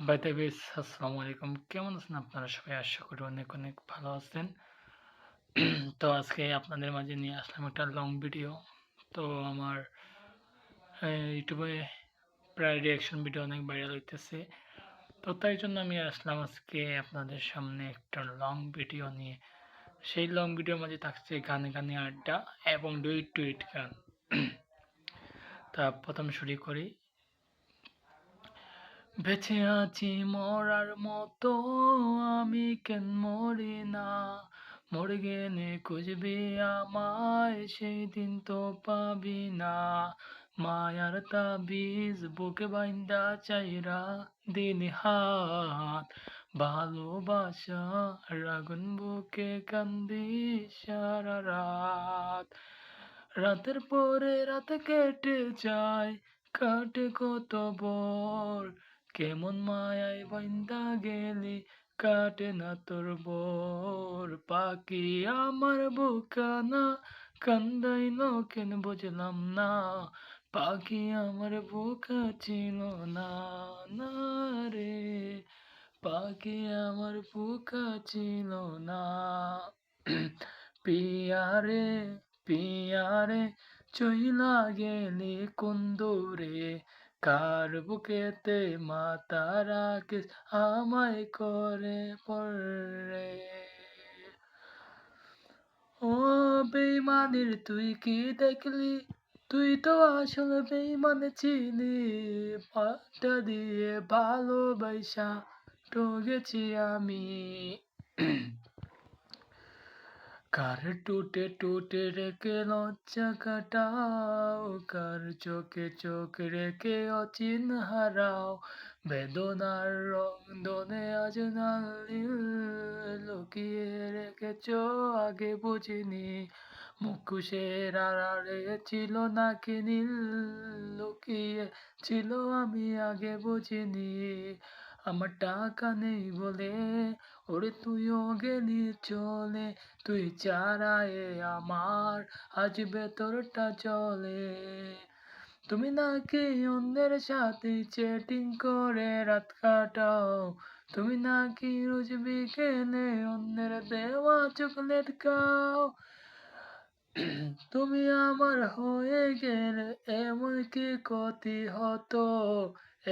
By the way আসসালামু আলাইকুম। কেমন আছেন আপনারা সবাই? আশা করি অনেক, অনেক ভালো আছেন। তো আজকে আপনাদের মাঝে নিয়ে আসলাম একটা লং ভিডিও। তো আমার ইউটিউবে প্রায় রিঅ্যাকশন ভিডিও অনেক ভাইরাল হইতেছে। তো তাই জন্য আমি আসলাম আজকে আপনাদের সামনে একটা লং ভিডিও নিয়ে। সেই লং ভিডিওর মাঝে থাকছে গানে, গানে আড্ডা এবং ডুইট, টুইট গান। তা প্রথমে শুরু করি। বেঁচে আছি মরার মতো, আমি কেন মরি না? মরে গেলে খুঁজবি আমায়, সেই দিন তো পাবি না। মায়ার তাবিজ বুকে বাইন্দা চাইরা দিলি হাত, ভালোবাসা আগুন বুকে কান্দি সারা রাত। রাতের পরে রাত কেটে যায়, কাটে কত ভোর, কেমন মায়ায় বান্দা গেলি, কাটে না তোর বোর। পাখি আমার বুকানা কান্দাইল কেন বুঝলাম না, পাখি আমার বুকা ছিল না, না রে, পাখি আমার বুকা ছিল না। পিয়ারে পিয়ারে চইলা গেলি কোন দূরে, কার বুকেতে মাথা রাখিস আমায় করে পরে। ও বেইমানের তুই কি দেখলি, তুই তো আসলে বেইমান ছিলি, পাটা দিয়ে ভালোবাসা ঠকেছি আমি। কার টুটে টুটে রেখে লজ্জা কাটাও, কার চোখে চোখ রেখে অচিন হারাও, বেদনার রং দনে আজ নাল নীল, লুকিয়ে রেখেছ আগে বুঝিনি, মুখোশের আড়ালে ছিল নাকি নীল, লুকিয়ে ছিল আমি আগে বুঝিনি। আমার টাকা নেই বলে ওরে তুইও গেলি চলে, তুই ছাড়াই আমার আজ ভেতরটা চলে। তুমি নাকি অন্যের সাথে চ্যাটিং করে রাত কাটাও, তুমি নাকি রোজ বিকেলে অন্যের দেওয়া চকলেট খাও। তুমি আমার হয়ে গেলে এমন কি ক্ষতি হতো,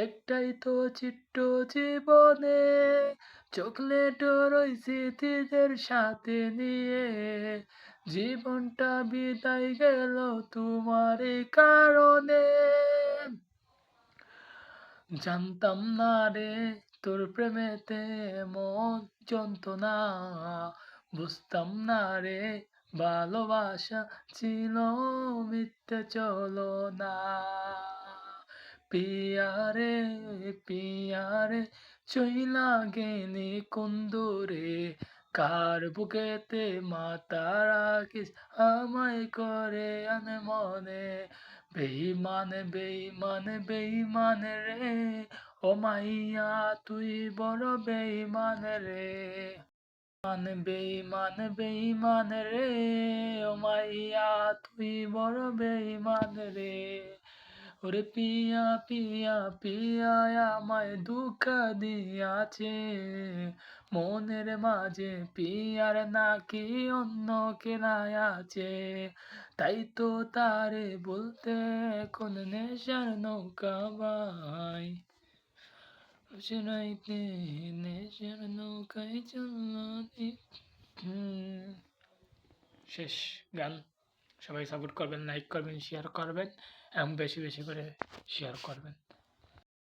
একটাই তো ছোট্ট জীবনে, চকলেট ওই স্মৃতিদের সাথে নিয়ে, জীবনটা বিদায় গেল তোমার কারণে। জানতাম না রে তোর প্রেমেতে এমন যন্ত্রণা, বুঝতাম না রে ভালোবাসা ছিল মিথ্যে চলো না। পিয়ারে পিয়ারে চইলা গেলি কোন দূরে, কার বুকেতে মাথা রাখিস আমায় করে আনে মনে। বেইমান বেইমান বেইমান রে, ও মাইয়া তুই বড় বেইমান রে। বেইমান বেইমান রে, ও মাইয়া তুই বড় বেইমান রে। ওরে পিয়া পিয়া পিয়া আমায় ধোঁকা দিয়াছে, মনের মাঝে পিয়ার নাকি অন্য কেনায় আছে, তাই তো তারে বলতে কোন নেশার নৌকা ভাই, রোশনাইতে নেশার নৌকায় চললো। শেষ গান। সবাই সাপোর্ট করবেন, লাইক করবেন, শেয়ার করবেন এবং বেশি বেশি করে শেয়ার করবেন।